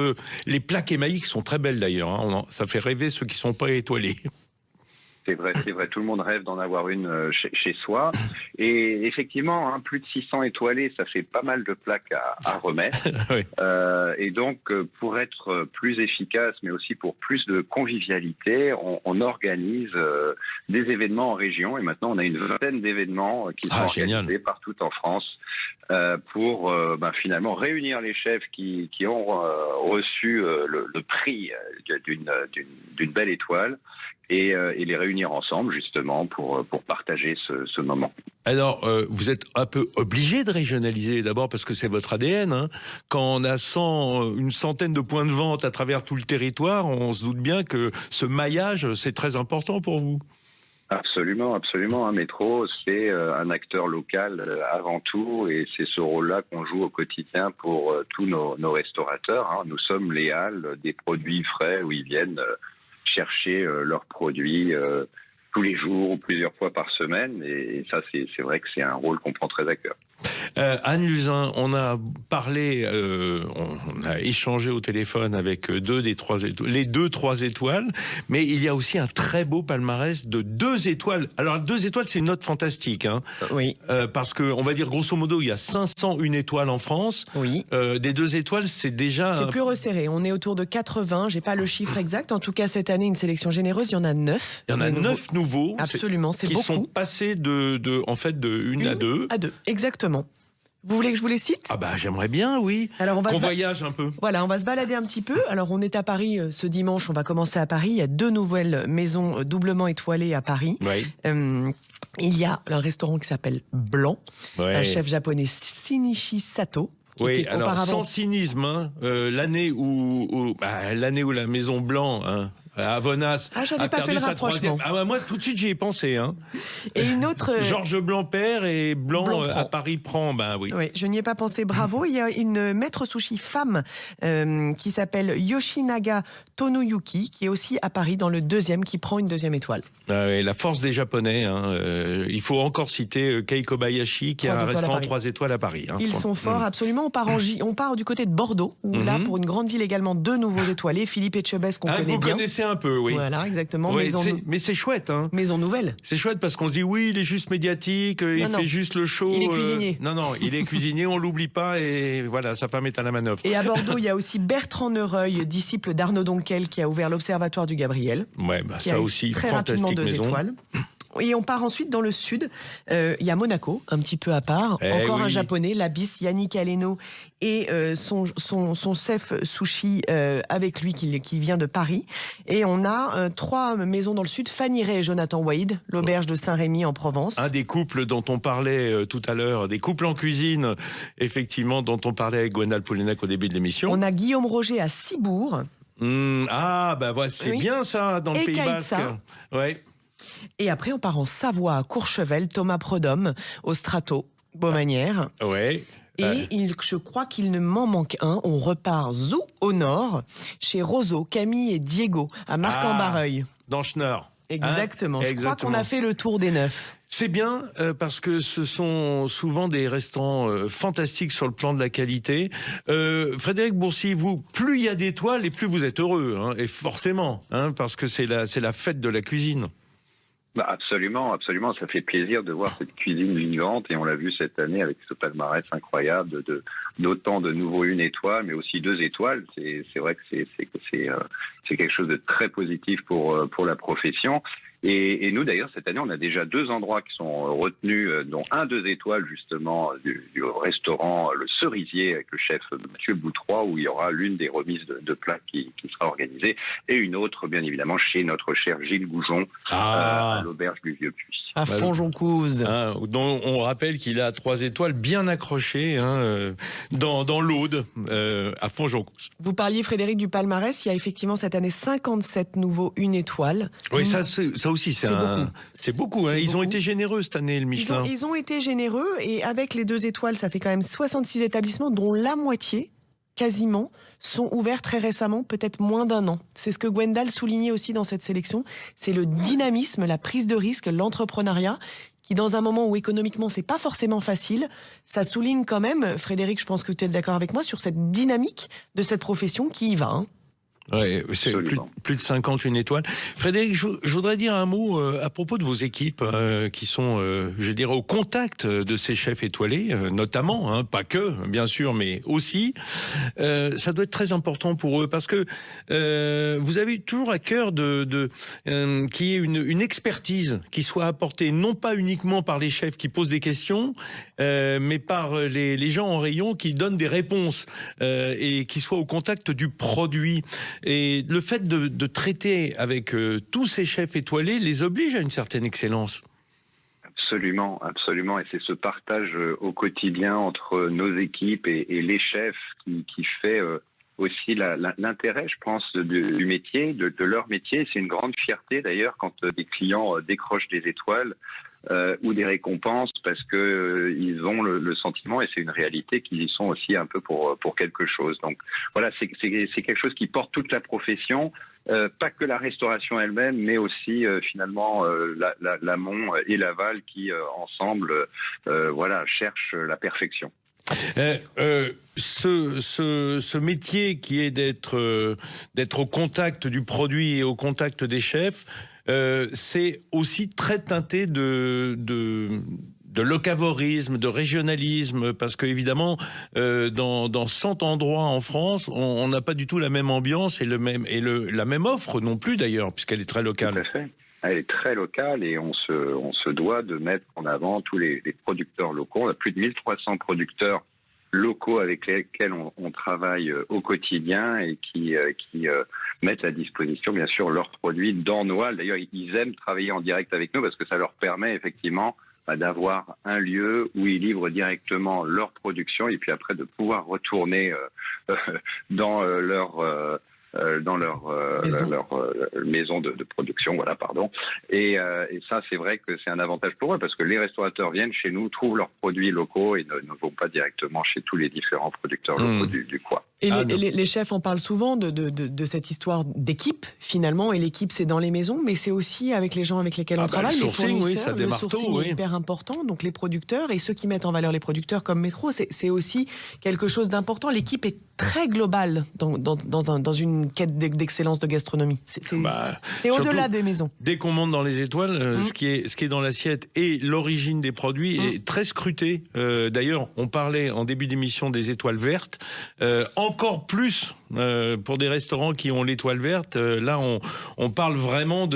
les plaques émaillées, qui sont très belles d'ailleurs. Hein. Ça fait rêver ceux qui ne sont pas étoilés. C'est vrai, tout le monde rêve d'en avoir une chez soi. Et effectivement, plus de 600 étoilés, ça fait pas mal de plaques à remettre. Oui. Et donc, pour être plus efficace, mais aussi pour plus de convivialité, on organise des événements en région. Et maintenant, on a une vingtaine d'événements qui sont organisés partout en France pour finalement réunir les chefs qui ont reçu le prix d'une belle étoile. Et les réunir ensemble, justement, pour partager ce moment. Alors, vous êtes un peu obligé de régionaliser, d'abord parce que c'est votre ADN. Hein. Quand on a une centaine de points de vente à travers tout le territoire, on se doute bien que ce maillage, c'est très important pour vous. Absolument. Un Métro, c'est un acteur local avant tout, et c'est ce rôle-là qu'on joue au quotidien pour tous nos restaurateurs. Hein. Nous sommes les halles des produits frais où ils viennent chercher leurs produits tous les jours ou plusieurs fois par semaine, et ça c'est vrai que c'est un rôle qu'on prend très à cœur. Anne Luzin, on a parlé, on a échangé au téléphone avec les 2-3 étoiles, mais il y a aussi un très beau palmarès de 2 étoiles. Alors 2 étoiles, c'est une note fantastique, hein. Oui. Parce que on va dire grosso modo, il y a 501 étoiles en France. Oui. Des 2 étoiles, c'est déjà. C'est plus resserré. On est autour de 80. J'ai pas le chiffre exact. En tout cas, cette année, une sélection généreuse. Il y en a 9. Il y en a 9 nouveaux. Absolument, c'est beaucoup. Qui sont passés de 1 à 2. À 2, exactement. Vous voulez que je vous les cite? Ah bah j'aimerais bien, oui. Alors qu'on voyage un peu. Voilà, on va se balader un petit peu. Alors on est à Paris ce dimanche, on va commencer à Paris. Il y a 2 nouvelles maisons doublement étoilées à Paris. Oui. Il y a un restaurant qui s'appelle Blanc, un chef japonais Shinichi Sato. Oui, alors sans cynisme, hein, l'année où la maison Blanc... Hein, à Vonas, j'avais pas fait le rapprochement. Moi, tout de suite, j'y ai pensé. Hein. Et une autre... Georges Blanc père et Blanc à Paris prend, oui. Oui, je n'y ai pas pensé, bravo. Il y a une maître sushi femme qui s'appelle Yoshinaga Tonuyuki, qui est aussi à Paris dans le 2e, qui prend une 2e étoile. La force des Japonais. Hein. Il faut encore citer Kei Kobayashi, qui a un restaurant 3 étoiles à Paris. Hein. Ils sont forts, absolument. On part du côté de Bordeaux, où là, pour une grande ville également, 2 nouveaux étoilés. Philippe Etchebest, qu'on connaît bien. Un peu, oui. Voilà, exactement. Oui, mais c'est chouette. Hein. Maison nouvelle. C'est chouette parce qu'on se dit, oui, il est juste médiatique, il fait juste le show. Il est cuisinier. Non, il est cuisinier, on l'oublie pas, et voilà, sa femme est à la manœuvre. Et à Bordeaux, il y a aussi Bertrand Neureuil, disciple d'Arnaud Donquel, qui a ouvert l'Observatoire du Gabriel. Ouais, ça aussi, très rapidement 2 étoiles. Et on part ensuite dans le sud. Il y a Monaco, un petit peu à part. Encore un japonais, l'Abysse, Yannick Aleno, et son chef sushi avec lui qui vient de Paris. Et on a 3 maisons dans le sud, Fanny Ray et Jonathan Wade, l'auberge de Saint-Rémy en Provence. Un des couples dont on parlait tout à l'heure, des couples en cuisine, effectivement, dont on parlait avec Gwendal Poulenec au début de l'émission. On a Guillaume Roger à Cibourg. C'est bien ça, dans le Pays Basque. Ouais. Et après, on part en Savoie, à Courchevel, Thomas Prodhomme, au Strato, Beaumanière. Ouais. Et je crois qu'il ne m'en manque un. On repart au nord, chez Roseau, Camille et Diego, à Marc-en-Barreuil. Dans Schneur. Exactement. Je crois qu'on a fait le tour des 9. C'est bien parce que ce sont souvent des restaurants fantastiques sur le plan de la qualité. Frédéric Bourcy, vous, plus il y a d'étoiles et plus vous êtes heureux, hein, et forcément, hein, parce que c'est la fête de la cuisine. Bah absolument, absolument. Ça fait plaisir de voir cette cuisine vivante et on l'a vu cette année avec ce palmarès incroyable d'autant de nouveaux 1 étoile, mais aussi 2 étoiles. C'est vrai que c'est quelque chose de très positif pour la profession. Et nous, d'ailleurs, cette année, on a déjà 2 endroits qui sont retenus, dont 2 étoiles, justement, du restaurant Le Cerisier, avec le chef Mathieu Boutroy, où il y aura l'une des remises de plats qui sera organisée, et une autre, bien évidemment, chez notre cher Gilles Goujon, à l'Auberge du Vieux-Puy. À Fonjoncouze. Dont on rappelle qu'il a 3 étoiles bien accrochées dans l'Aude, à Fonjoncouze. Vous parliez, Frédéric, du palmarès. Il y a effectivement cette année 57 nouveaux 1 étoile. Oui, ça aussi, c'est beaucoup. Hein. Ils ont été généreux cette année, le Michelin. Ils ont été généreux, et avec les 2 étoiles, ça fait quand même 66 établissements, dont la moitié, quasiment, sont ouverts très récemment, peut-être moins d'1 an. C'est ce que Gwendal soulignait aussi dans cette sélection. C'est le dynamisme, la prise de risque, l'entrepreneuriat, qui dans un moment où économiquement c'est pas forcément facile, ça souligne quand même, Frédéric, je pense que tu es d'accord avec moi, sur cette dynamique de cette profession qui y va. Hein. Ouais, c'est plus de 50 1 étoile. Frédéric, je voudrais dire un mot à propos de vos équipes qui sont, je dirais, au contact de ces chefs étoilés, notamment, hein, pas que, bien sûr, mais aussi. Ça doit être très important pour eux parce que vous avez toujours à cœur qu'il y ait une expertise qui soit apportée, non pas uniquement par les chefs qui posent des questions, mais par les gens en rayon qui donnent des réponses et qui soient au contact du produit. Et le fait de traiter avec tous ces chefs étoilés les oblige à une certaine excellence. Absolument, absolument. Et c'est ce partage au quotidien entre nos équipes et les chefs qui fait aussi l'intérêt, je pense, du métier, de leur métier. C'est une grande fierté d'ailleurs quand des clients décrochent des étoiles ou des récompenses parce que ils ont le sentiment, et c'est une réalité, qu'ils y sont aussi un peu pour quelque chose. Donc voilà, c'est quelque chose qui porte toute la profession, pas que la restauration elle-même, mais aussi finalement l'amont et l'aval qui ensemble cherchent la perfection. Ce métier qui est d'être au contact du produit et au contact des chefs, c'est aussi très teinté de locavorisme, de régionalisme, parce qu'évidemment, dans 100 endroits en France, on n'a pas du tout la même ambiance et la même offre non plus d'ailleurs, puisqu'elle est très locale. Tout à fait. Elle est très locale et on se doit de mettre en avant tous les producteurs locaux. On a plus de 1300 producteurs locaux avec lesquels on travaille au quotidien et qui mettent à disposition, bien sûr, leurs produits dans Noailles. D'ailleurs, ils aiment travailler en direct avec nous parce que ça leur permet effectivement d'avoir un lieu où ils livrent directement leur production et puis après de pouvoir retourner dans leur maison de production, voilà, pardon. Et ça, c'est vrai que c'est un avantage pour eux parce que les restaurateurs viennent chez nous, trouvent leurs produits locaux et ne vont pas directement chez tous les différents producteurs locaux du coin. Et les chefs en parlent souvent de cette histoire d'équipe, finalement, et l'équipe, c'est dans les maisons, mais c'est aussi avec les gens avec lesquels on travaille, le sourcing, les fournisseurs, le sourcing est hyper important, donc les producteurs et ceux qui mettent en valeur les producteurs comme Métro, c'est aussi quelque chose d'important. L'équipe est très globale dans une quête d'excellence de gastronomie. C'est au-delà des maisons. Dès qu'on monte dans les étoiles, ce qui est dans l'assiette et l'origine des produits est très scruté. D'ailleurs, on parlait en début d'émission des étoiles vertes. Encore plus pour des restaurants qui ont l'étoile verte. Là, on parle vraiment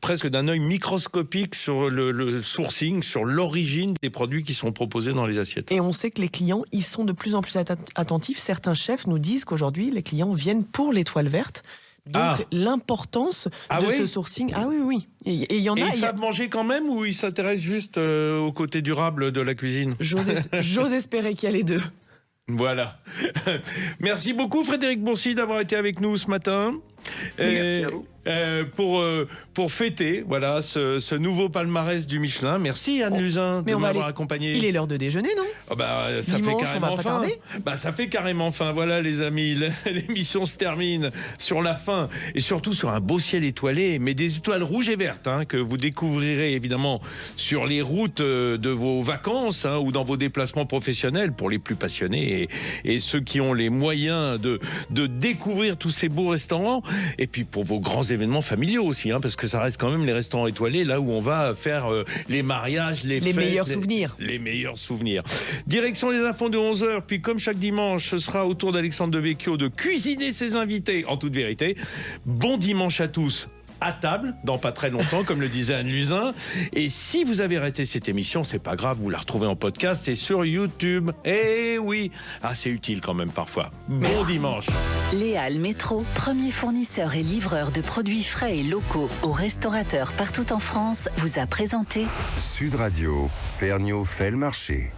presque d'un œil microscopique sur le sourcing, sur l'origine des produits qui sont proposés dans les assiettes. Et on sait que les clients, ils sont de plus en plus attentifs. Certains chefs nous disent qu'aujourd'hui, les clients viennent pour l'étoile verte. Donc, l'importance de ce sourcing. Ah oui. Et il y en a. Ils savent manger quand même ou ils s'intéressent juste au côté durable de la cuisine? J'ose espérer qu'il y a les deux. Voilà. Merci beaucoup Frédéric Bourcy d'avoir été avec nous ce matin. pour fêter voilà ce nouveau palmarès du Michelin. Merci Anne Luzin de m'avoir accompagné. Il est l'heure de déjeuner, non? Ça Dimanche, fait carrément fin. Ça fait carrément fin. Voilà les amis, l'émission se termine sur la fin et surtout sur un beau ciel étoilé, mais des étoiles rouges et vertes que vous découvrirez évidemment sur les routes de vos vacances ou dans vos déplacements professionnels pour les plus passionnés et ceux qui ont les moyens de découvrir tous ces beaux restaurants, et puis pour vos grands événements familiaux aussi, parce que ça reste quand même les restaurants étoilés là où on va faire les mariages, les fêtes, meilleurs souvenirs. Les meilleurs souvenirs. Direction les infos de 11h, puis comme chaque dimanche, ce sera au tour d'Alexandre Devecchio de cuisiner ses invités en toute vérité. Bon dimanche à tous. À table, dans pas très longtemps, comme le disait Anne Luzin. Et si vous avez raté cette émission, c'est pas grave, vous la retrouvez en podcast, c'est sur YouTube. Eh oui, c'est utile quand même parfois. Bon dimanche. Léal Métro, premier fournisseur et livreur de produits frais et locaux aux restaurateurs partout en France, vous a présenté Sud Radio, Ferniaud fait le marché.